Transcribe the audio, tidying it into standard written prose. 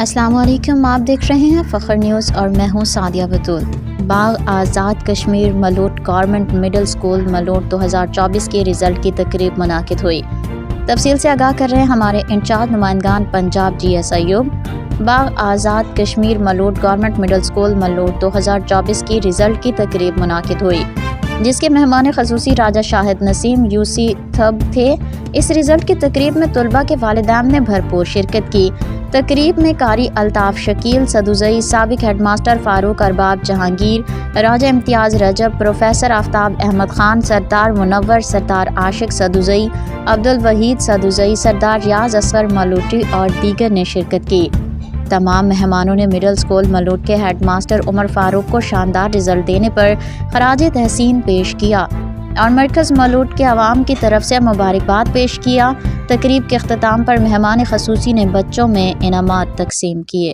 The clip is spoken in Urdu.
السلام علیکم، آپ دیکھ رہے ہیں فخر نیوز اور میں ہوں سعدیہ بطول۔ باغ Azad Kashmir Malout government middle school Malout 2024 کے رزلٹ کی تقریب منعقد ہوئی۔ تفصیل سے آگاہ کر رہے ہیں ہمارے انچارج نمائندگان پنجاب جی ایس ایوب۔ باغ Azad Kashmir Malout government middle school Malout 2024 کی رزلٹ کی تقریب منعقد ہوئی، جس کے مہمان خصوصی راجہ شاہد نسیم UC تھب تھے۔ اس رزلٹ کی تقریب میں طلباء کے والدین نے بھرپور شرکت کی۔ تقریب میں قاری الطاف شکیل سدوزئی، سابق ہیڈ ماسٹر فاروق ارباب جہانگیر، راجہ امتیاز رجب، پروفیسر آفتاب احمد خان، سردار منور، سردار عاشق سدوزئی، عبدالوحید سدوزئی، سردار ریاض اصغر ملوٹی اور دیگر نے شرکت کی۔ تمام مہمانوں نے مڈل اسکول ملوٹ کے ہیڈ ماسٹر عمر فاروق کو شاندار رزلٹ دینے پر خراج تحسین پیش کیا اور مرکز ملوٹ کے عوام کی طرف سے مبارکباد پیش کیا۔ تقریب کے اختتام پر مہمان خصوصی نے بچوں میں انعامات تقسیم کیے۔